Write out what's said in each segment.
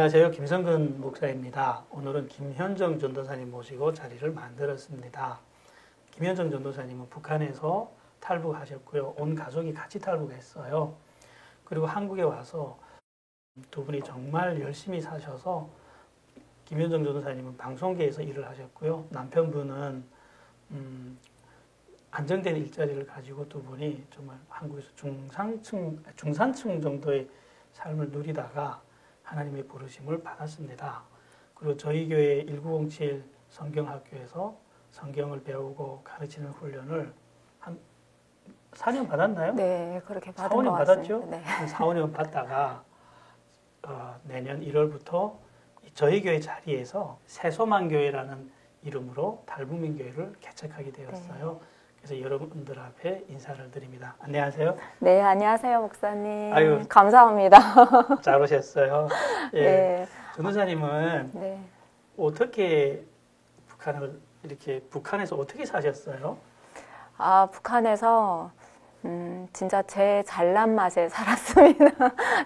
안녕하세요. 김성근 목사입니다. 오늘은 김현정 전도사님 모시고 자리를 만들었습니다. 김현정 전도사님은 북한에서 탈북하셨고요. 온 가족이 같이 탈북했어요. 그리고 한국에 와서 두 분이 정말 열심히 사셔서 김현정 전도사님은 방송계에서 일을 하셨고요. 남편분은 안정된 일자리를 가지고 두 분이 정말 한국에서 중산층 정도의 삶을 누리다가 하나님의 부르심을 받았습니다. 그리고 저희 교회 1907 성경학교에서 성경을 배우고 가르치는 훈련을 한 4년 받았나요? 네, 그렇게 받은 4, 5년 것 받았죠? 같습니다. 네. 한 4, 5년 받다가 내년 1월부터 저희 교회 자리에서 새소망교회라는 이름으로 달북민교회를 개척하게 되었어요. 네. 그래서 여러분들 앞에 인사를 드립니다. 안녕하세요. 네, 안녕하세요, 목사님. 아유, 감사합니다. 잘 오셨어요. 예. 네. 전도사님은 네. 어떻게 북한에서 어떻게 사셨어요? 북한에서 진짜 제 잘난 맛에 살았습니다.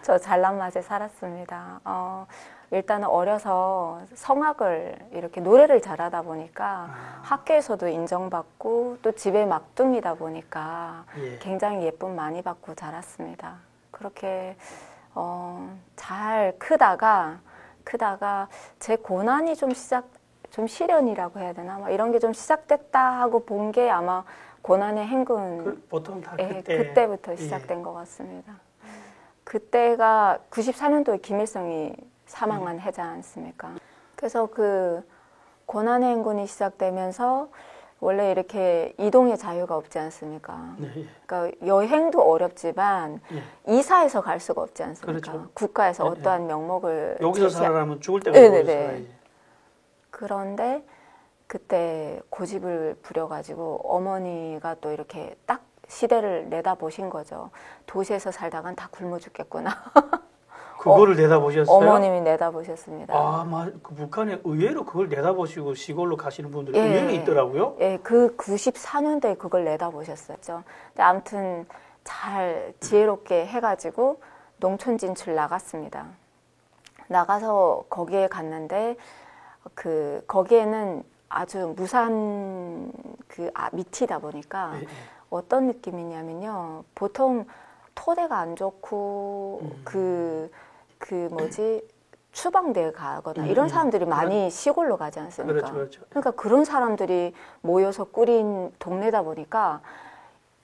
저 잘난 맛에 살았습니다. 일단은 어려서 성악을 이렇게 노래를 잘하다 보니까 학교에서도 인정받고 또 집에 막둥이다 보니까 굉장히 예쁨 많이 받고 자랐습니다. 그렇게 잘 크다가 제 고난이 좀 시련이라고 해야 되나? 이런 게 좀 시작됐다 하고 본 게 아마 고난의 행군 보통 다 그때부터 시작된 것 같습니다. 그때가 94년도에 김일성이 사망한 해지 않습니까? 그래서 그 고난의 행군이 시작되면서 원래 이렇게 이동의 자유가 없지 않습니까? 그러니까 여행도 어렵지만 이사해서 갈 수가 없지 않습니까? 그렇죠. 국가에서 어떠한 명목을 여기서 살아라면 죽을 때가 여기서 살아야지. 그런데 그때 고집을 부려가지고 어머니가 또 이렇게 딱 시대를 내다보신 거죠. 도시에서 살다간 다 굶어 죽겠구나. 그거를 내다보셨어요? 어머님이 내다보셨습니다. 그 북한에 의외로 그걸 내다보시고 시골로 가시는 분들이 의외로 있더라고요. 예, 그 94년도에 그걸 내다보셨어요. 근데 아무튼 잘 지혜롭게 해가지고 농촌 진출 나갔습니다. 나가서 거기에 갔는데 거기에는 아주 무산 밑이다 보니까 어떤 느낌이냐면요. 보통 토대가 안 좋고 추방대에 가거나 이런 사람들이 많이 시골로 가지 않습니까? 그렇죠. 그러니까 그런 사람들이 모여서 꾸린 동네다 보니까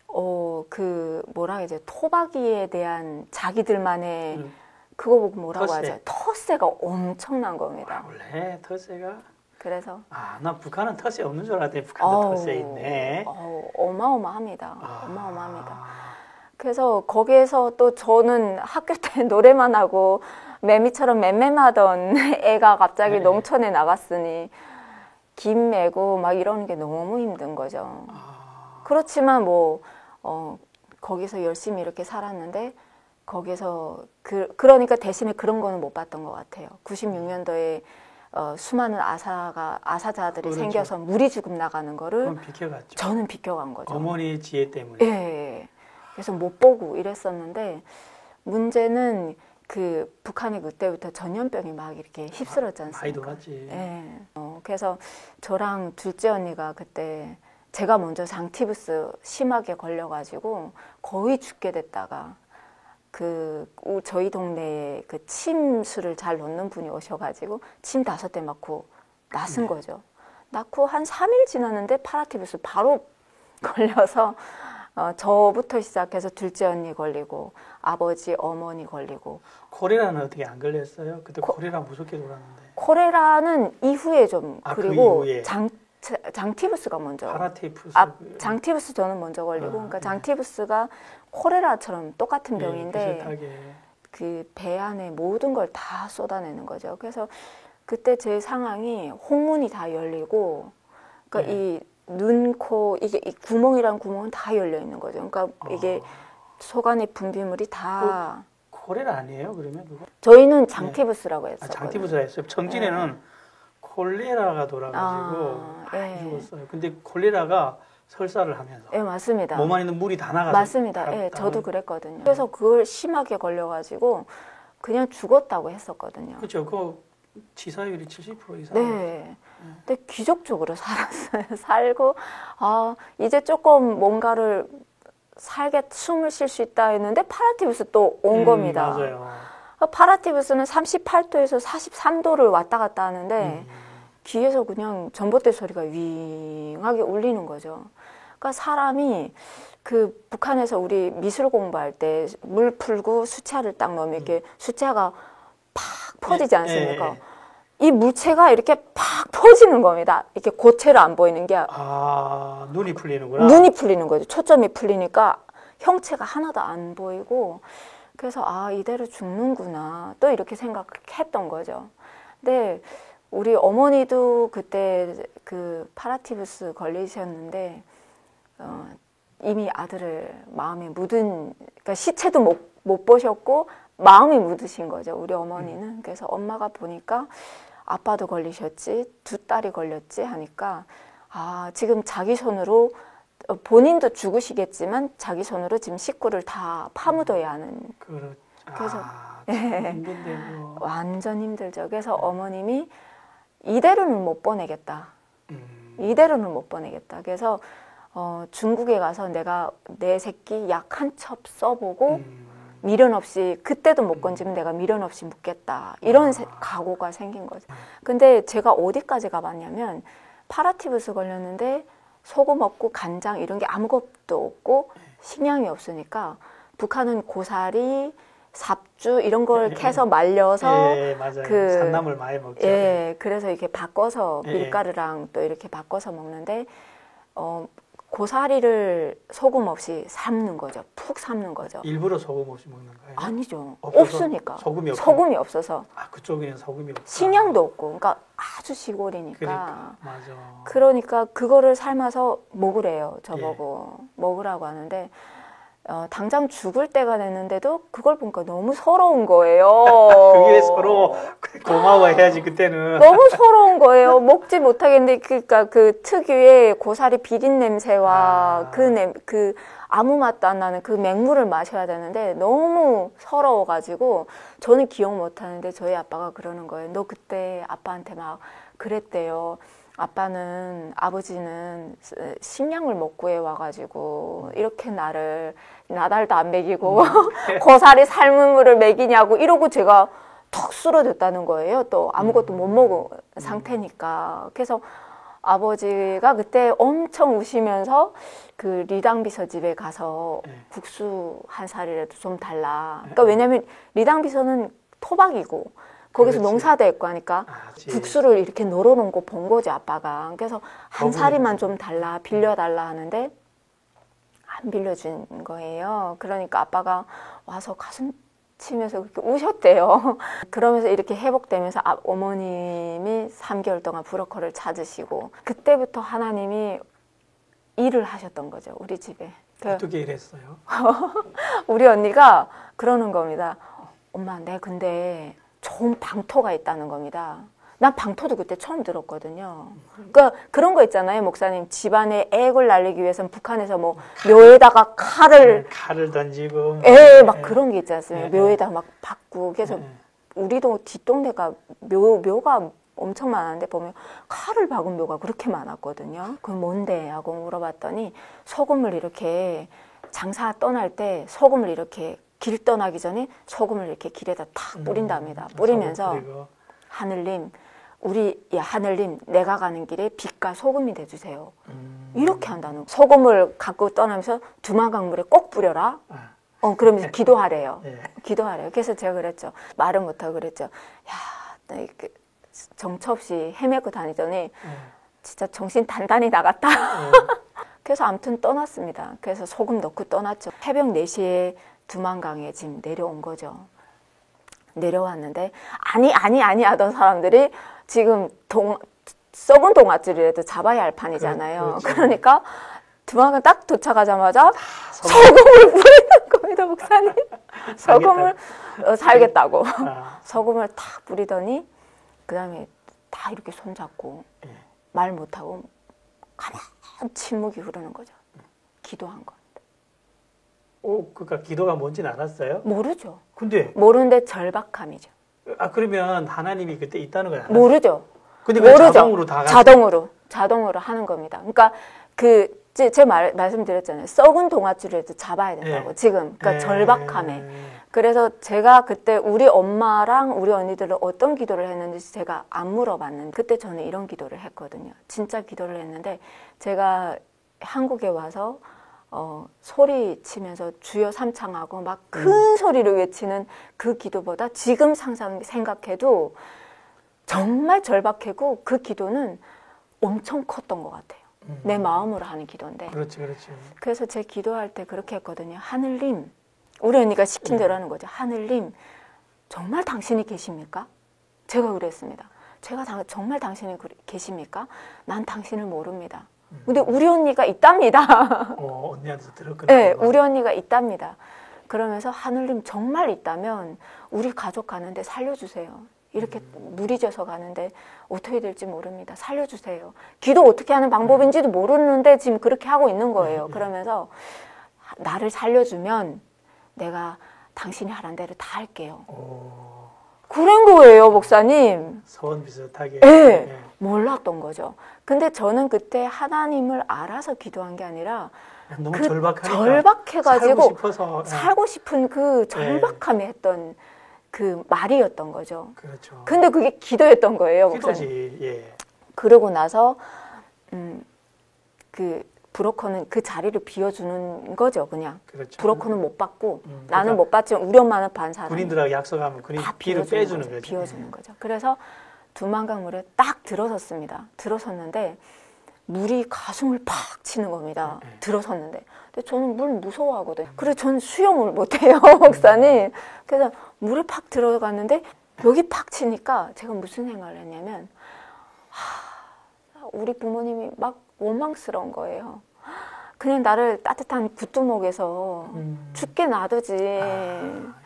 뭐라 해야지 토박이에 대한 자기들만의 그거 보고 뭐라고 하죠? 텃세가 엄청난 겁니다. 원래 텃세가? 그래서 나 북한은 텃세 없는 줄 알았더니 북한도 텃세 있네. 어마어마합니다. 어마어마합니다. 그래서 거기에서 또 저는 학교 때 노래만 하고 매미처럼 맴맴하던 애가 갑자기 농촌에 나갔으니 김 메고 막 이러는 게 너무 힘든 거죠. 그렇지만 거기서 열심히 이렇게 살았는데 거기서 그러니까 대신에 그런 거는 못 봤던 것 같아요. 96년도에 수많은 아사자들이 생겨서 무리 죽음 나가는 거를 비켜갔죠. 저는 비켜간 거죠. 어머니의 지혜 때문에. 예. 그래서 못 보고 이랬었는데 문제는 북한이 그때부터 전염병이 막 이렇게 휩쓸었지 않습니까? 많이 돌았지. 예. 그래서 저랑 둘째 언니가 그때 제가 먼저 장티푸스 심하게 걸려가지고 거의 죽게 됐다가 저희 동네에 침술을 잘 놓는 분이 오셔가지고 침 5대 맞고 낫은 거죠. 낳고 한 3일 지났는데 파라티푸스 바로 걸려서 저부터 시작해서 둘째 언니 걸리고 아버지, 어머니 걸리고. 콜레라는 어떻게 안 걸렸어요? 그때 콜레라 무섭게 돌았는데. 콜레라는 이후에 좀 그리고 그 이후에. 장티푸스가 먼저. 파라티푸스. 장티푸스 저는 먼저 걸리고, 그러니까 장티푸스가 콜레라처럼 똑같은 병인데 비슷하게. 배 안에 모든 걸 다 쏟아내는 거죠. 그래서 그때 제 상황이 홍문이 다 열리고, 그러니까 이 눈, 코, 이 구멍이란 구멍은 다 열려 있는 거죠. 그러니까 이게 속 안에 분비물이 다. 콜레라 아니에요, 그러면 그거? 저희는 장티푸스라고 했어요. 장티푸스라 했어요. 청진에는 콜레라가 돌아가지고 많이 죽었어요. 근데 콜레라가 설사를 하면서. 네, 맞습니다. 몸 안에 있는 물이 다 나가서. 맞습니다. 예, 저도 그랬거든요. 그래서 그걸 심하게 걸려가지고 그냥 죽었다고 했었거든요. 그렇죠. 그 치사율이 70% 이상. 네. 근데 기적적으로 살았어요. 살고, 이제 조금 뭔가를 살게 숨을 쉴 수 있다 했는데 파라티부스 또 온 겁니다. 맞아요. 파라티부스는 38도에서 43도를 왔다 갔다 하는데 귀에서 그냥 전봇대 소리가 윙하게 울리는 거죠. 그러니까 사람이 그 북한에서 우리 미술 공부할 때 물 풀고 수채화를 딱 넣으면 이렇게 수채화가 팍 퍼지지 않습니까? 이 물체가 이렇게 팍 퍼지는 겁니다. 이렇게 고체를 안 보이는 게 눈이 풀리는구나. 눈이 풀리는 거죠. 초점이 풀리니까 형체가 하나도 안 보이고 그래서 이대로 죽는구나 또 이렇게 생각했던 거죠. 근데 우리 어머니도 그때 그 파라티부스 걸리셨는데 이미 아들을 마음에 묻은 그러니까 시체도 못 보셨고 마음이 묻으신 거죠. 우리 어머니는. 그래서 엄마가 보니까 아빠도 걸리셨지 두 딸이 걸렸지 하니까 지금 자기 손으로 본인도 죽으시겠지만 자기 손으로 지금 식구를 다 파묻어야 하는. 그래서 힘든데 완전 힘들죠. 그래서 어머님이 이대로는 못 보내겠다. 이대로는 못 보내겠다. 그래서 중국에 가서 내가 내 새끼 약 한 첩 써보고 미련 없이 그때도 못 건지면 내가 미련 없이 묻겠다. 이런 각오가 생긴 거죠. 근데 제가 어디까지 가봤냐면 파라티부스 걸렸는데 소금 없고 간장 이런 게 아무것도 없고 식량이 없으니까 북한은 고사리, 삽주 이런 걸 캐서 말려서 맞아요. 산나물 많이 먹죠. 그래서 이렇게 바꿔서 밀가루랑 또 이렇게 바꿔서 먹는데 고사리를 소금 없이 삶는 거죠. 푹 삶는 거죠. 일부러 소금 없이 먹는 거예요? 아니죠. 없어서? 없으니까. 소금이 없어서. 그쪽에는 소금이 없다. 식량도 없고. 그러니까 아주 시골이니까. 맞아. 그러니까 그거를 삶아서 먹으래요. 저보고. 먹으라고 하는데 당장 죽을 때가 됐는데도 그걸 보니까 너무 서러운 거예요. 그게 서로 고마워해야지 그때는. 너무 서러운 거예요. 먹지 못하겠는데 그러니까 그 특유의 고사리 비린 냄새와 그 아무 맛도 안 나는 그 맹물을 마셔야 되는데 너무 서러워가지고 저는 기억 못하는데 저희 아빠가 그러는 거예요. 너 그때 아빠한테 막 그랬대요. 아버지는 식량을 못 구해와가지고 이렇게 나달도 안 먹이고 고사리 삶은 물을 먹이냐고 이러고 제가 턱 쓰러졌다는 거예요. 또 아무것도 못 먹은 상태니까. 그래서 아버지가 그때 엄청 우시면서 그 리당비서 집에 가서 국수 한 살이라도 좀 달라. 그러니까 왜냐면 리당비서는 토박이고 거기서 농사도 했고 하니까 국수를 이렇게 널어놓은 거 본 거지 아빠가. 그래서 한 사리만 좀 달라 빌려달라 하는데 안 빌려준 거예요. 그러니까 아빠가 와서 가슴 치면서 그렇게 우셨대요. 그러면서 이렇게 회복되면서 어머님이 3개월 동안 브로커를 찾으시고 그때부터 하나님이 일을 하셨던 거죠. 우리 집에. 어떻게 일했어요? 우리 언니가 그러는 겁니다. 엄마, 내 근데 좋은 방토가 있다는 겁니다. 난 방토도 그때 처음 들었거든요. 그러니까 그런 거 있잖아요, 목사님. 집안에 액을 날리기 위해서는 북한에서 뭐 묘에다가 칼을 던지고, 막 그런 게 있지 않습니까? 묘에다가 막 박고. 그래서 우리도 뒷동네가 묘가 엄청 많은데 보면 칼을 박은 묘가 그렇게 많았거든요. 그건 뭔데? 하고 물어봤더니 소금을 이렇게 장사 떠날 때 소금을 이렇게 길 떠나기 전에 소금을 이렇게 길에다 탁 뿌린답니다. 뿌리면서 하늘님, 하늘님, 내가 가는 길에 빛과 소금이 돼주세요. 이렇게 한다는 거. 소금을 갖고 떠나면서 두만강물에 꼭 뿌려라. 그러면서 기도하래요. 기도하래요. 그래서 제가 그랬죠. 말은 못하고 그랬죠. 야, 나 이렇게 정처 없이 헤매고 다니더니 진짜 정신 단단히 나갔다. 그래서 아무튼 떠났습니다. 그래서 소금 넣고 떠났죠. 새벽 4시에 두만강에 지금 내려온 거죠. 내려왔는데 아니 하던 사람들이 지금 썩은 동아줄이라도 잡아야 할 판이잖아요. 그러니까 두만강 딱 도착하자마자 소금을 뿌리는 겁니다, 목사님. 소금을 살겠다고. 소금을 탁 뿌리더니 그 다음에 다 이렇게 손잡고 말 못하고 가만히 침묵이 흐르는 거죠. 기도한 겁니다. 그러니까 기도가 뭔지는 알았어요? 모르죠. 근데 모르는데 절박함이죠. 그러면 하나님이 그때 있다는 걸 알았어요? 모르죠. 근데 그 모르죠. 자동으로 다 자동으로 하는 겁니다. 그러니까 제 말씀드렸잖아요. 썩은 동아줄에도 잡아야 된다고. 네. 지금 그러니까 네. 절박함에. 그래서 제가 그때 우리 엄마랑 우리 언니들은 어떤 기도를 했는지 제가 안 물어봤는데 그때 저는 이런 기도를 했거든요. 진짜 기도를 했는데 제가 한국에 와서 소리 치면서 주여 삼창하고 막 큰 소리를 외치는 그 기도보다 지금 생각해도 정말 절박하고 그 기도는 엄청 컸던 것 같아요. 내 마음으로 하는 기도인데. 그렇지. 그래서 제 기도할 때 그렇게 했거든요. 하늘님, 우리 언니가 시킨 대로 하는 거죠. 하늘님, 정말 당신이 계십니까? 제가 그랬습니다. 정말 당신이 계십니까? 난 당신을 모릅니다. 근데 우리 언니가 있답니다. 언니한테서 들었구나. 네, 우리 언니가 있답니다. 그러면서 하늘님 정말 있다면 우리 가족 가는데 살려주세요. 이렇게 물이 져서 가는데 어떻게 될지 모릅니다. 살려주세요. 기도 어떻게 하는 방법인지도 모르는데 지금 그렇게 하고 있는 거예요. 그러면서 나를 살려주면 내가 당신이 하란 대로 다 할게요. 그런 거예요, 목사님. 소원 비슷하게. 네, 몰랐던 거죠. 근데 저는 그때 하나님을 알아서 기도한 게 아니라 너무 절박하니까 절박해가지고 살고 싶어서 살고 싶은 그 절박함에 했던 그 말이었던 거죠. 그렇죠. 근데 그게 기도였던 거예요, 목사님. 기도지. 예. 그러고 나서 그 브로커는 그 자리를 비워주는 거죠, 그냥. 그렇죠. 브로커는 못 받고 나는 그러니까 못 받지만 우리 엄마는 반 사람. 군인들하고 약속하면 군인 다 비를 빼주는 거죠. 비워주는 거죠. 그래서 두만강 물에 딱 들어섰습니다. 들어섰는데 물이 가슴을 팍 치는 겁니다. 들어섰는데. 근데 저는 물 무서워하거든요. 그래서 저는 수영을 못해요, 목사님. 그래서 물에 팍 들어갔는데 여기 팍 치니까 제가 무슨 생각을 했냐면 우리 부모님이 막 원망스러운 거예요. 그냥 나를 따뜻한 굿두목에서 죽게 놔두지.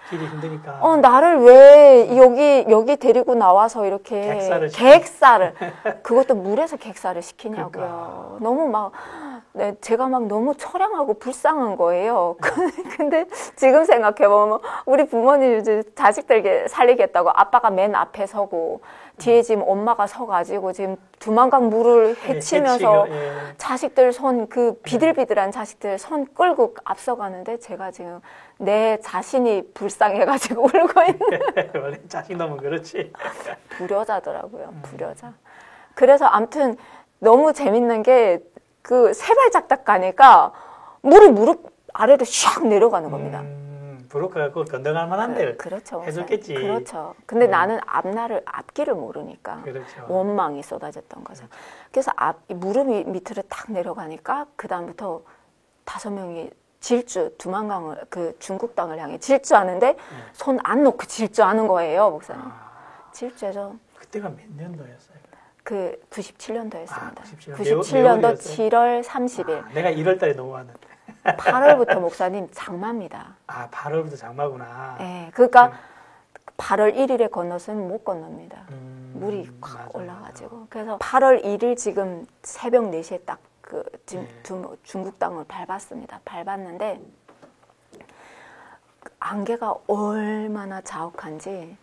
길이 힘드니까. 나를 왜 여기 데리고 나와서 이렇게 객사를 그것도 물에서 객사를 시키냐고요. 그러니까. 너무 막 제가 막 너무 처량하고 불쌍한 거예요. 근데 지금 생각해보면 우리 부모님이 이제 자식들 살리겠다고 아빠가 맨 앞에 서고 뒤에 지금 엄마가 서가지고 지금 두만강 물을 헤치면서 자식들 손 그 비들비들한 자식들 손 끌고 앞서가는데 제가 지금 내 자신이 불쌍해가지고 울고 있는. 원래 자식 너무 그렇지. 불효자더라고요. 불효자. 그래서 아무튼 너무 재밌는 게 그 세 발짝딱 가니까 물이 무릎 아래로 샥 내려가는 겁니다. 브로커가 그거 건너갈 만한데 그렇죠. 해줬겠지. 그렇죠. 근데 나는 앞길을 모르니까 그렇죠. 원망이 쏟아졌던 거죠. 그래서 무릎이 밑으로 딱 내려가니까 그 다음부터 5명이 두만강을 그 중국 땅을 향해 질주하는데 손 안 놓고 질주하는 거예요, 목사님. 질주해서 그때가 몇 년도였어요? 그 97년도였습니다. 97년도 7월 30일. 내가 1월 달에 넘어왔는데. 8월부터 목사님 장마입니다. 8월부터 장마구나. 네, 그러니까 8월 1일에 건너서는 못 건넙니다. 물이 확 올라가지고. 그래서 8월 1일 지금 새벽 4시에 딱 지금 중국 땅을 밟았습니다. 밟았는데 안개가 얼마나 자욱한지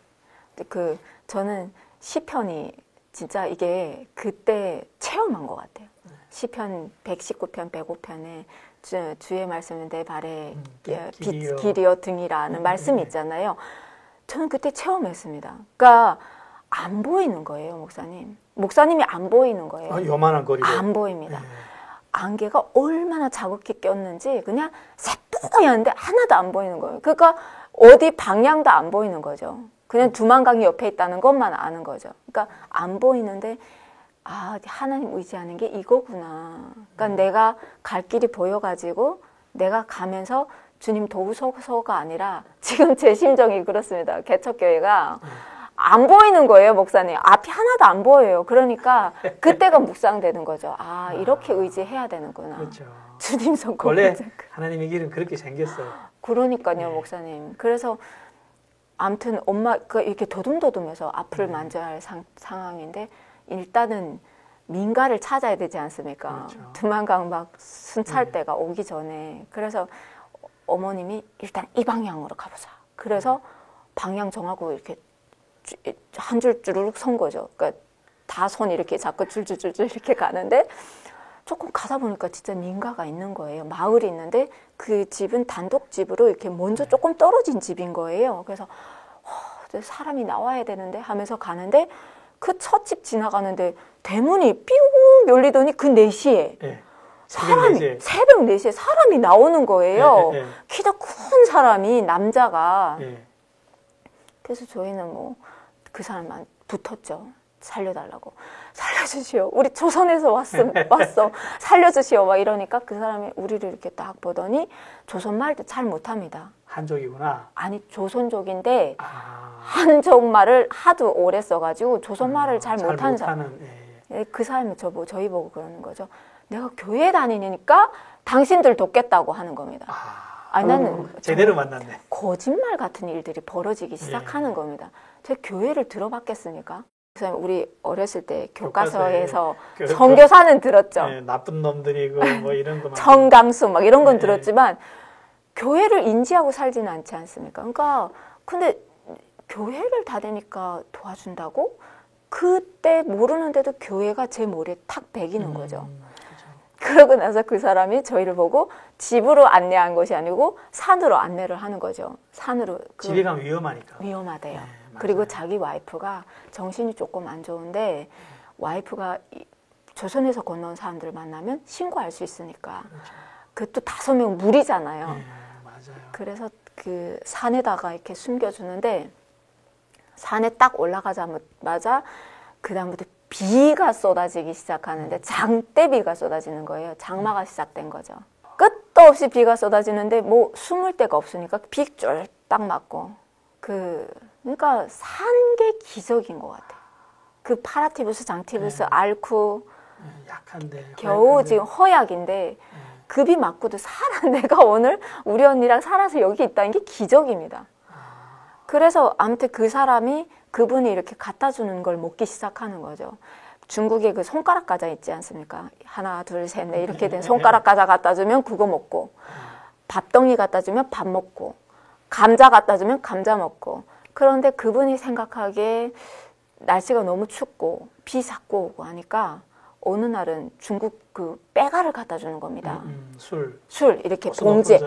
저는 시편이 진짜 이게 그때 체험한 것 같아요. 시편 119편, 105편에 주의 말씀은 내 발에 길이요 등이라는 말씀이 있잖아요. 저는 그때 체험했습니다. 그러니까 안 보이는 거예요, 목사님. 목사님이 안 보이는 거예요. 요만한 거리로. 안 보입니다. 안개가 얼마나 자극히 꼈는지 그냥 새뿌옇는데 하나도 안 보이는 거예요. 그러니까 어디 방향도 안 보이는 거죠. 그냥 두만강이 옆에 있다는 것만 아는 거죠. 그러니까 안 보이는데 하나님 의지하는 게 이거구나. 그러니까 내가 갈 길이 보여가지고 내가 가면서 주님 도우소서가 아니라 지금 제 심정이 그렇습니다. 개척교회가 안 보이는 거예요, 목사님. 앞이 하나도 안 보여요. 그러니까 그때가 묵상되는 거죠. 이렇게 의지해야 되는구나. 그렇죠. 주님 손 원래 하나님의 길은 그렇게 생겼어요. 그러니까요, 목사님. 그래서 아무튼 엄마가 이렇게 더듬더듬해서 앞을 만져야 할 상황인데 일단은 민가를 찾아야 되지 않습니까? 그렇죠. 두만강 막 순찰대가 오기 전에. 그래서 어머님이 일단 이 방향으로 가보자. 그래서 방향 정하고 이렇게 한 줄 주르륵 선 거죠. 그러니까 다 손 이렇게 잡고 줄줄줄줄 이렇게 가는데 조금 가다 보니까 진짜 민가가 있는 거예요. 마을이 있는데 그 집은 단독집으로 이렇게 먼저 조금 떨어진 집인 거예요. 그래서 사람이 나와야 되는데 하면서 가는데 그 첫 집 지나가는데 대문이 삐우 열리더니 그 4시에 예. 새벽 4시에 사람이 나오는 거예요. 키도 큰 사람이 남자가. 그래서 저희는 뭐 그 사람만 붙었죠. 살려달라고. 살려주시오. 우리 조선에서 왔어. 살려주시오. 막 이러니까 그 사람이 우리를 이렇게 딱 보더니 조선말도 잘 못합니다. 한족이구나. 아니 조선족인데 한족말을 하도 오래 써가지고 조선말을 잘 못하는 사람. 그 사람이 저희 보고 그러는 거죠. 내가 교회 다니니까 당신들 돕겠다고 하는 겁니다. 아니 나는 제대로 만났네. 거짓말 같은 일들이 벌어지기 시작하는 겁니다. 제가 교회를 들어봤겠습니까? 그래서 우리 어렸을 때 교과서에서 선교사는 들었죠. 나쁜 놈들이고 뭐 이런 거 청강수 막 이런 건 들었지만 교회를 인지하고 살지는 않지 않습니까? 그러니까 근데 교회를 다니니까 도와준다고? 그때 모르는데도 교회가 제 머리에 탁 배기는 거죠. 그러고 나서 그 사람이 저희를 보고 집으로 안내한 것이 아니고 산으로 안내를 하는 거죠. 산으로. 집에 가면 위험하니까. 위험하대요. 그리고 자기 와이프가 정신이 조금 안 좋은데 와이프가 조선에서 건너온 사람들 만나면 신고할 수 있으니까. 그것도 5명 무리잖아요. 맞아요. 그래서 그 산에다가 이렇게 숨겨주는데 산에 딱 올라가자마자 그 다음부터 비가 쏟아지기 시작하는데 장대비가 쏟아지는 거예요. 장마가 시작된 거죠. 끝도 없이 비가 쏟아지는데 뭐 숨을 데가 없으니까 비 쫄딱 맞고 그러니까 사는 게 기적인 것 같아요. 그 파라티부스, 장티부스, 앓고 약한데 겨우 지금 허약인데 그 비 맞고도 살아. 내가 오늘 우리 언니랑 살아서 여기 있다는 게 기적입니다. 그래서 아무튼 그분이 이렇게 갖다 주는 걸 먹기 시작하는 거죠. 중국에 그 손가락 과자 있지 않습니까? 하나, 둘, 셋, 넷 이렇게 된 손가락 과자 갖다 주면 그거 먹고 밥덩이 갖다 주면 밥 먹고 감자 갖다 주면 감자 먹고 그런데 그분이 생각하기에 날씨가 너무 춥고 비 자꾸 오고 하니까 어느 날은 중국 그 빼가를 갖다 주는 겁니다. 술 이렇게 봉지에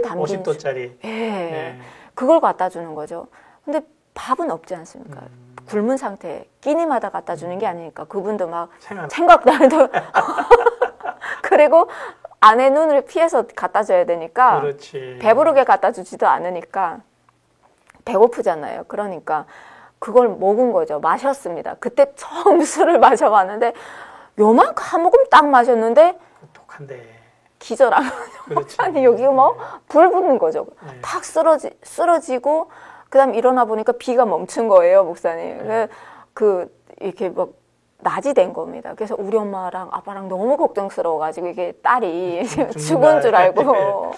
담긴 50도짜리. 그걸 갖다 주는 거죠. 근데 밥은 없지 않습니까? 굶은 상태 끼니마다 갖다 주는 게 아니니까 그분도 막 생각나도 그리고 아내 눈을 피해서 갖다 줘야 되니까 그렇지. 배부르게 갖다 주지도 않으니까 배고프잖아요. 그러니까 그걸 먹은 거죠. 마셨습니다. 그때 처음 술을 마셔봤는데 요만큼 한 모금 딱 마셨는데 독한데 기절하면 아니 여기 뭐 불 붙는 거죠. 탁 쓰러지고 그다음 일어나 보니까 비가 멈춘 거예요, 목사님. 이렇게 막 낮이 된 겁니다. 그래서 우리 엄마랑 아빠랑 너무 걱정스러워가지고 이게 딸이 죽은 줄 알고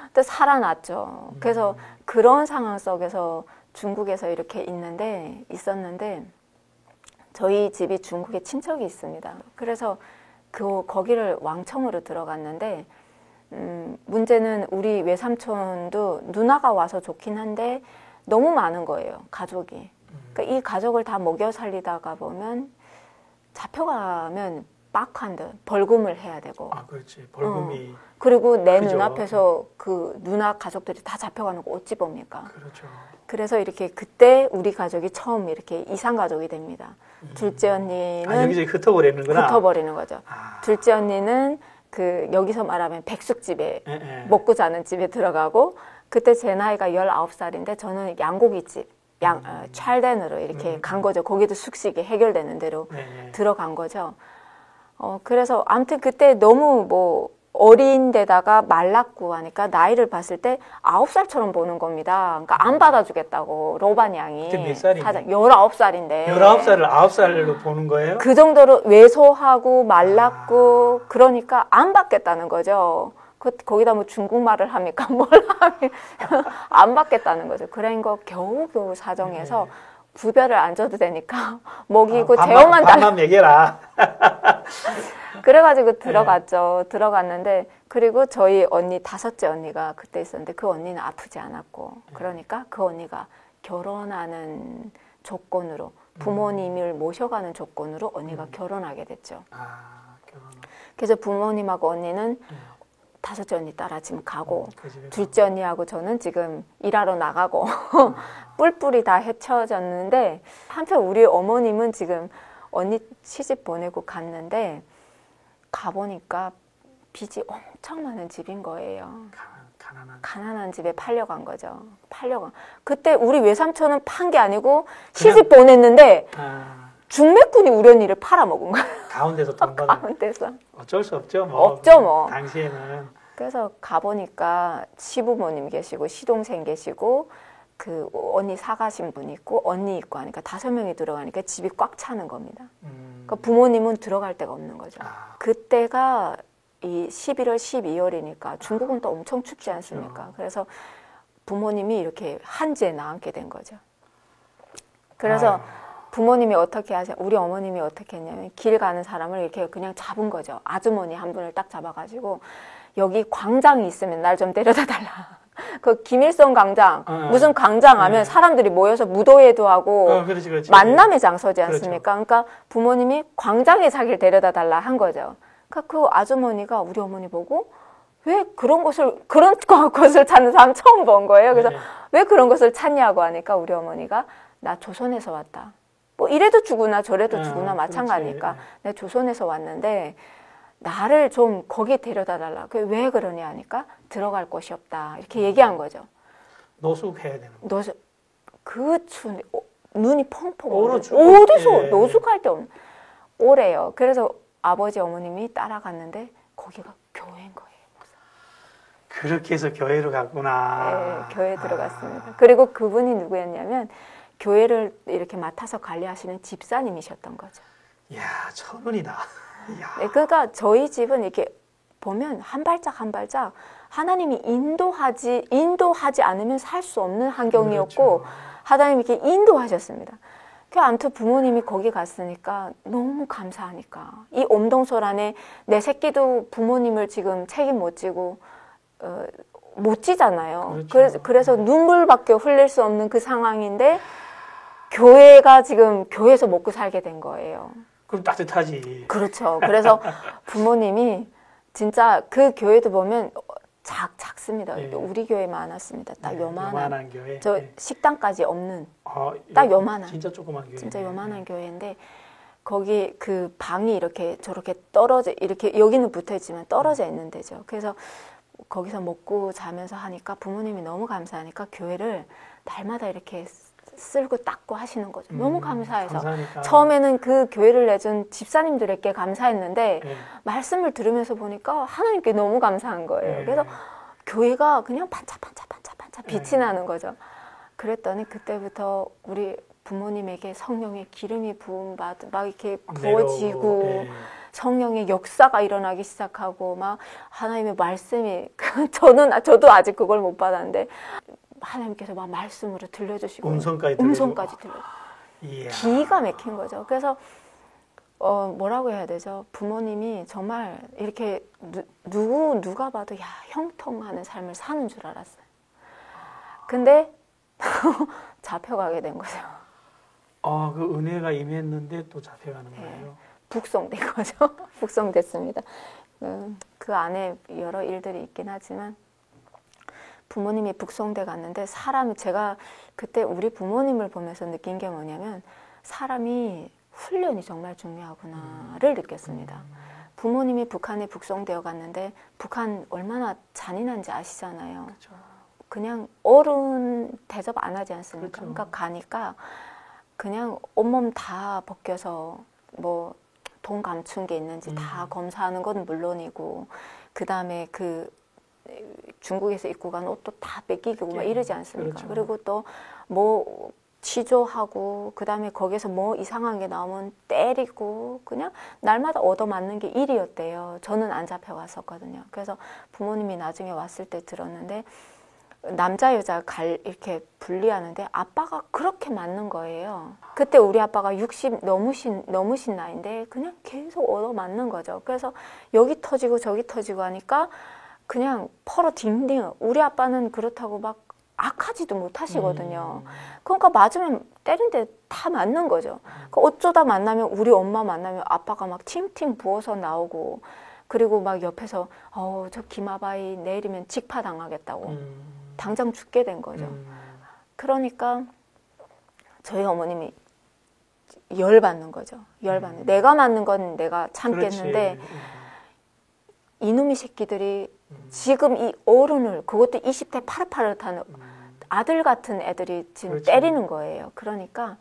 근데 살아났죠. 그래서 그런 상황 속에서 중국에서 이렇게 있었는데 저희 집이 중국에 친척이 있습니다. 그래서 거기를 왕청으로 들어갔는데 문제는 우리 외삼촌도 누나가 와서 좋긴 한데 너무 많은 거예요, 가족이. 그러니까 이 가족을 다 먹여 살리다가 보면 잡혀가면 빡한데 벌금을 해야 되고. 그렇지. 벌금이. 그리고 내 크죠. 눈앞에서 그 누나 가족들이 다 잡혀가는 거 어찌 봅니까? 그렇죠. 그래서 이렇게 그때 우리 가족이 처음 이렇게 이상 가족이 됩니다. 둘째 언니는 여기저기 흩어버리는 거죠. 둘째 언니는 여기서 말하면 백숙집에 먹고 자는 집에 들어가고 그때 제 나이가 19살인데 저는 양고기집 찰덴으로 이렇게 간 거죠. 거기도 숙식이 해결되는 대로 들어간 거죠. 그래서 아무튼 그때 너무 뭐 어린 데다가 말랐고 하니까 나이를 봤을 때 9살처럼 보는 겁니다. 그러니까 안 받아주겠다고 로반 양이. 그때 몇 살이니? 19살인데. 19살을 9살로 보는 거예요? 그 정도로 왜소하고 말랐고 그러니까 안 받겠다는 거죠. 거기다 뭐 중국말을 합니까? 뭘 하면 안 받겠다는 거죠. 그런 거 겨우겨우 사정해서 부별을 안 줘도 되니까 먹이고 재워만 반만 먹여라. 그래가지고 들어갔죠. 들어갔는데 그리고 저희 언니 다섯째 언니가 그때 있었는데 그 언니는 아프지 않았고 그러니까 그 언니가 결혼하는 조건으로 부모님을 모셔가는 조건으로 언니가 결혼하게 됐죠. 결혼. 그래서 부모님하고 언니는 다섯째 언니 따라 지금 가고 둘째 언니하고 저는 지금 일하러 나가고 뿔뿔이 다 헤쳐졌는데 한편 우리 어머님은 지금 언니 시집 보내고 갔는데 가보니까 빚이 엄청 많은 집인 거예요. 가난한 집에 팔려간 거죠. 그때 우리 외삼촌은 판 게 아니고 시집 보냈는데 중매꾼이 우리 언니를 팔아먹은 거예요. 가운데서 돈 받아. 가운데서. 어쩔 수 없죠. 없죠 뭐. 당시에는. 그래서 가보니까 시부모님 계시고 시동생 계시고 그 언니 사가신 분 있고 언니 있고 하니까 5명이 들어가니까 집이 꽉 차는 겁니다. 그러니까 부모님은 들어갈 데가 없는 거죠. 그때가 이 11월, 12월이니까 중국은 또 엄청 춥지 않습니까? 그래서 부모님이 이렇게 한지에 나앉게 된 거죠. 그래서 부모님이 어떻게 우리 어머님이 어떻게 했냐면 길 가는 사람을 이렇게 그냥 잡은 거죠. 아주머니 한 분을 딱 잡아가지고 여기 광장이 있으면 날 좀 데려다 달라. 그 김일성 광장 무슨 광장 하면 사람들이 모여서 무도회도 하고 그렇지. 만남의 장소지 않습니까? 그러니까 부모님이 광장에 자기를 데려다 달라 한 거죠. 그러니까 그 아주머니가 우리 어머니 보고 왜 그런 것을 찾는 사람 처음 본 거예요. 그래서 왜 그런 것을 찾냐고 하니까 우리 어머니가 나 조선에서 왔다. 뭐 이래도 주구나 저래도 주구나 마찬가지니까 내가 조선에서 왔는데 나를 좀 거기 데려다 달라. 왜 그러냐 하니까 들어갈 곳이 없다. 이렇게 얘기한 거죠. 노숙해야 되는 거. 그 추운데 눈이 펑펑 어디서 노숙할 데 없는 오래요. 그래서 아버지 어머님이 따라갔는데 거기가 교회인 거예요. 그렇게 해서 교회로 갔구나. 네, 교회에 들어갔습니다. 그리고 그분이 누구였냐면 교회를 이렇게 맡아서 관리하시는 집사님이셨던 거죠. 이야, 천운이다. 네, 그러니까 저희 집은 이렇게 보면 한 발짝 한 발짝 하나님이 인도하지 않으면 살 수 없는 환경이었고 그렇죠. 하나님이 이렇게 인도하셨습니다. 아무튼 부모님이 거기 갔으니까 너무 감사하니까 이 엄동설 안에 내 새끼도 부모님을 지금 책임 못 지고 못 지잖아요. 그렇죠. 그래서 눈물밖에 흘릴 수 없는 그 상황인데 교회가 지금 교회에서 먹고 살게 된 거예요. 그럼 따뜻하지. 그렇죠. 그래서 부모님이 진짜 그 교회도 보면 작습니다. 우리 교회 많았습니다. 딱 요만한 교회. 식당까지 없는 딱 요만한. 진짜 조그만 교회. 진짜 요만한 교회인데 거기 그 방이 이렇게 저렇게 떨어져 이렇게 여기는 붙어 있지만 떨어져 있는 데죠. 그래서 거기서 먹고 자면서 하니까 부모님이 너무 감사하니까 교회를 날마다 이렇게 쓸고 닦고 하시는 거죠. 너무 감사해서. 감사하니까. 처음에는 그 교회를 내준 집사님들에게 감사했는데 말씀을 들으면서 보니까 하나님께 너무 감사한 거예요. 그래서 교회가 그냥 반짝반짝 빛이 나는 거죠. 그랬더니 그때부터 우리 부모님에게 성령의 기름이 막 이렇게 부어지고 성령의 역사가 일어나기 시작하고 막 하나님의 말씀이 저도 아직 그걸 못 받았는데 하나님께서 막 말씀으로 들려주시고 음성까지 들려. 기가 막힌 거죠. 그래서 뭐라고 해야 되죠? 부모님이 정말 이렇게 누가 봐도 야 형통하는 삶을 사는 줄 알았어요. 근데 잡혀가게 된 거죠. 그 은혜가 임했는데 또 잡혀가는 거예요. 북송된 거죠. 북송됐습니다. 그 안에 여러 일들이 있긴 하지만 부모님이 북송돼 갔는데 제가 그때 우리 부모님을 보면서 느낀 게 뭐냐면 사람이 훈련이 정말 중요하구나를 느꼈습니다. 부모님이 북한에 북송되어 갔는데 북한 얼마나 잔인한지 아시잖아요. 그렇죠. 그냥 어른 대접 안 하지 않습니까? 그렇죠. 그러니까 가니까 그냥 온몸 다 벗겨서 뭐 돈 감춘 게 있는지 다 검사하는 건 물론이고 그 다음에 그 중국에서 입고 간 옷도 다 뺏기고 막 이러지 않습니까? 그렇죠. 그리고 또 뭐 취조하고 그 다음에 거기서 뭐 이상한 게 나오면 때리고 그냥 날마다 얻어맞는 게 일이었대요. 저는 안 잡혀갔었거든요. 그래서 부모님이 나중에 왔을 때 들었는데 남자 여자 이렇게 분리하는데 아빠가 그렇게 맞는 거예요. 그때 우리 아빠가 60 넘으신 나이인데 그냥 계속 얻어 맞는 거죠. 그래서 여기 터지고 저기 터지고 하니까 그냥 퍼러 딩딩. 우리 아빠는 그렇다고 막 악하지도 못하시거든요. 그러니까 맞으면 때린데 다 맞는 거죠. 어쩌다 만나면 우리 엄마 만나면 아빠가 막 팅팅 부어서 나오고 그리고 막 옆에서 저 김아바이 내일이면 직파 당하겠다고 당장 죽게 된 거죠. 그러니까 저희 어머님이 열받는 거죠. 열받는. 내가 맞는 건 내가 참겠는데 이놈의 새끼들이 지금 이 어른을 그것도 20대 파릇파릇한 아들 같은 애들이 지금 그렇지. 때리는 거예요. 그러니까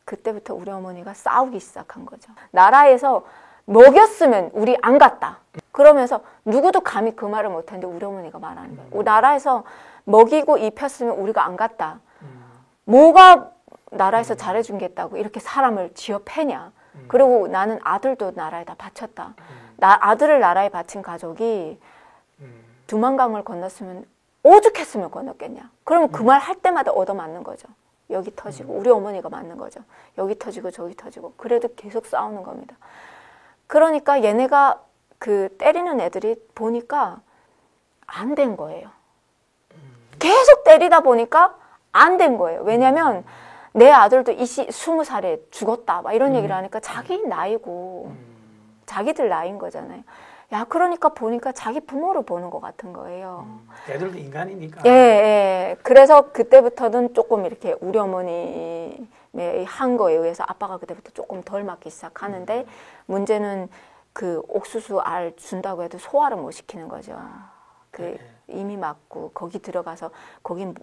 그때부터 우리 어머니가 싸우기 시작한 거죠. 나라에서 먹였으면 우리 안 갔다. 그러면서 누구도 감히 그 말을 못했는데 우리 어머니가 말하는 거예요. 나라에서 먹이고 입혔으면 우리가 안 갔다. 뭐가 나라에서 잘해준겠다고 이렇게 사람을 쥐어 패냐. 그리고 나는 아들도 나라에다 바쳤다. 아들을 나라에 바친 가족이 두만강을 건넜으면 오죽했으면 건넜겠냐. 그러면 그 말 할 때마다 얻어맞는 거죠. 여기 터지고 우리 어머니가 맞는 거죠. 여기 터지고 저기 터지고 그래도 계속 싸우는 겁니다. 그러니까 얘네가 그 때리는 애들이 보니까 안 된 거예요. 계속 때리다 보니까 안 된 거예요. 왜냐면 내 아들도 20살에 죽었다 막 이런 얘기를 하니까 자기 나이고 자기들 나이인 거잖아요. 야, 그러니까 보니까 자기 부모를 보는 것 같은 거예요. 애들도 인간이니까. 예, 예. 그래서 그때부터는 조금 이렇게 우리 어머님의 한 거에 의해서 아빠가 그때부터 조금 덜 맞기 시작하는데 문제는 그 옥수수 알 준다고 해도 소화를 못 시키는 거죠. 그 이미 맞고 거기 들어가서 거긴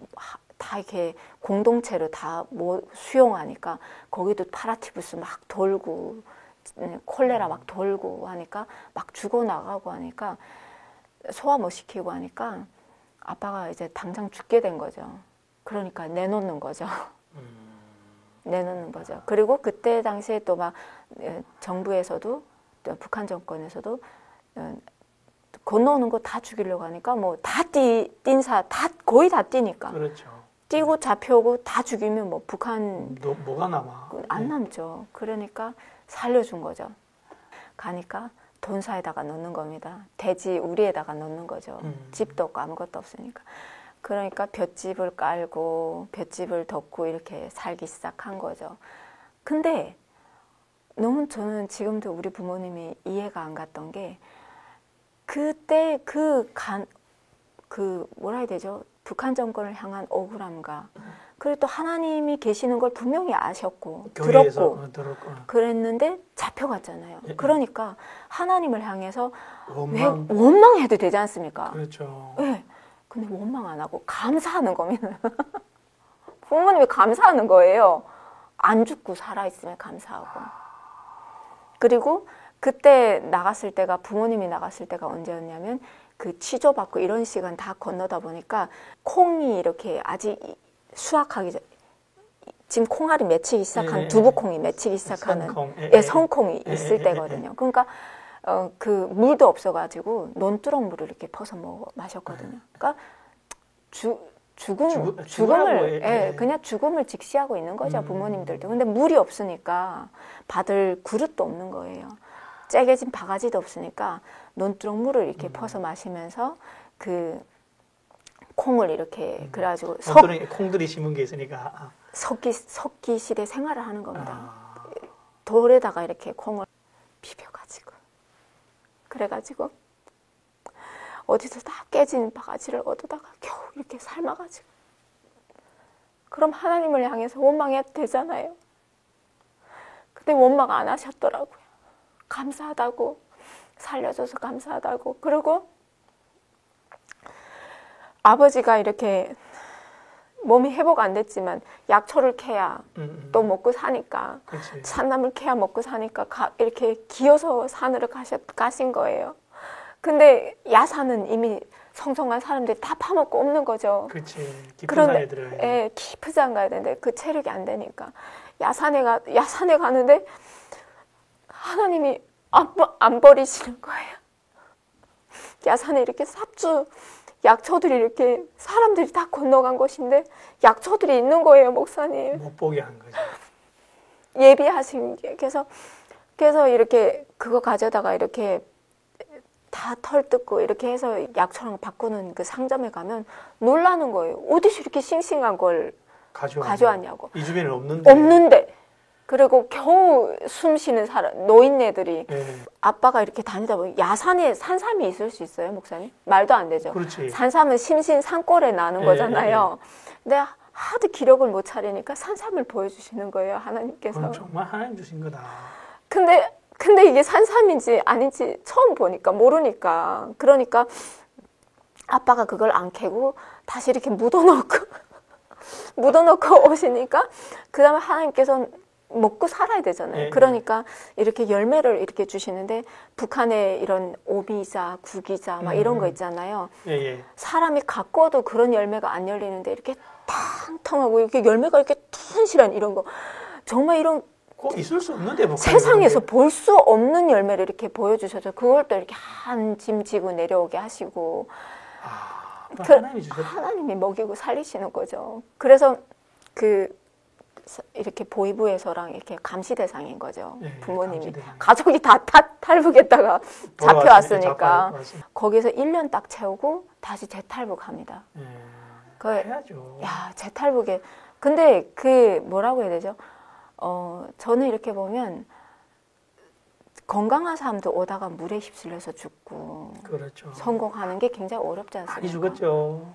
다 이렇게 공동체로 다 뭐 수용하니까 거기도 파라티푸스 막 돌고 콜레라 막 돌고 하니까 막 죽어나가고 하니까 소화 못 시키고 하니까 아빠가 이제 당장 죽게 된 거죠. 그러니까 내놓는 거죠. 내놓는 거죠. 그리고 그때 당시에 또 막 정부에서도 또 북한 정권에서도 건너오는 거 다 죽이려고 하니까 뭐 다 다 거의 다 뛰니까. 그렇죠. 뛰고 잡혀오고 다 죽이면 뭐 북한 뭐가 남아? 안 남죠. 그러니까 살려준 거죠. 가니까 돈사에다가 넣는 겁니다. 돼지 우리에다가 넣는 거죠. 집도 없고 아무것도 없으니까. 그러니까 볏집을 깔고 볏집을 덮고 이렇게 살기 시작한 거죠. 근데 너무 저는 지금도 우리 부모님이 이해가 안 갔던 게 그때 뭐라 해야 되죠? 북한 정권을 향한 억울함과 그리고 또 하나님이 계시는 걸 분명히 아셨고 들었고 그랬는데 잡혀갔잖아요. 그러니까 하나님을 향해서 원망해도 되지 않습니까? 그렇죠. 네. 근데 원망 안 하고 감사하는 겁니다. 부모님이 감사하는 거예요. 안 죽고 살아있으면 감사하고. 그리고 그때 부모님이 나갔을 때가 언제였냐면 그 취조받고 이런 시간 다 건너다 보니까 콩이 이렇게 아직 수확하기 전 지금 콩알이 맺히기 시작한 두부콩이 맺히기 시작하는 성콩이 있을 때거든요. 그러니까 그 물도 없어가지고 논두렁 물을 이렇게 퍼서 마셨거든요. 그러니까 죽음을 그냥 죽음을 직시하고 있는 거죠. 부모님들도. 근데 물이 없으니까 받을 그릇도 없는 거예요. 째개진 바가지도 없으니까 논두렁 물을 이렇게 퍼서 마시면서 그 콩을 이렇게 그래가지고 콩들이 심은 게 있으니까 석기 시대 생활을 하는 겁니다. 돌에다가 이렇게 콩을 비벼가지고 그래가지고 어디서 다 깨진 바가지를 얻어다가 겨우 이렇게 삶아가지고 그럼 하나님을 향해서 원망해도 되잖아요. 근데 원망 안 하셨더라고요. 감사하다고 살려줘서 감사하다고. 그리고 아버지가 이렇게 몸이 회복 안 됐지만 약초를 캐야 또 먹고 사니까 그치. 산나물 캐야 먹고 사니까 이렇게 기어서 산으로 가신 거예요. 근데 야산은 이미 성성한 사람들이 다 파먹고 없는 거죠. 그렇지. 깊은 산에 들어야 돼. 깊은 산 가야 되는데 그 체력이 안 되니까 야산에 가는데 하나님이 안 버리시는 거예요. 야산에 이렇게 삽주 약초들이 이렇게 사람들이 다 건너간 곳인데 약초들이 있는 거예요, 목사님. 못 보게 한 거죠. 예비하신 게. 그래서 이렇게 그거 가져다가 이렇게 다 털 뜯고 이렇게 해서 약초랑 바꾸는 그 상점에 가면 놀라는 거예요. 어디서 이렇게 싱싱한 걸 가져왔냐고. 이 주변에 없는데. 없는데. 그리고 겨우 숨 쉬는 사람, 노인네들이 예. 아빠가 이렇게 다니다 보면 야산에 산삼이 있을 수 있어요, 목사님? 말도 안 되죠. 그렇지. 산삼은 심신 산골에 나는 예, 거잖아요. 근데 하도 기력을 못 차리니까 산삼을 보여주시는 거예요, 하나님께서. 그건 정말 하나님 주신 거다. 근데 이게 산삼인지 아닌지 처음 보니까 모르니까. 그러니까 아빠가 그걸 안 캐고 다시 이렇게 묻어놓고 오시니까 그 다음에 하나님께서 먹고 살아야 되잖아요. 예, 그러니까 이렇게 열매를 이렇게 주시는데 북한에 이런 오비자, 구기자 막 이런 거 있잖아요. 예. 사람이 가꿔도 그런 열매가 안 열리는데 이렇게 탕탕하고 이렇게 열매가 이렇게 튼실한 이런 거. 정말 이런 꼭 있을 수 없는데 뭐 세상에서 볼 수 없는 열매를 이렇게 보여주셔서 그걸 또 이렇게 한 짐 지고 내려오게 하시고 하나님이 주셨다. 하나님이 먹이고 살리시는 거죠. 그래서 이렇게 보이부에서랑 이렇게 감시 대상인 거죠. 네, 부모님이. 감시 대상. 가족이 다 탈북했다가 잡혀왔으니까. 잡혀왔으니까. 거기서 1년 딱 채우고 다시 재탈북합니다. 해야죠. 야, 재탈북에. 근데 그 뭐라고 해야 되죠? 저는 이렇게 보면 건강한 사람도 오다가 물에 휩쓸려서 죽고 그렇죠. 성공하는 게 굉장히 어렵지 않습니까? 많이 죽었죠.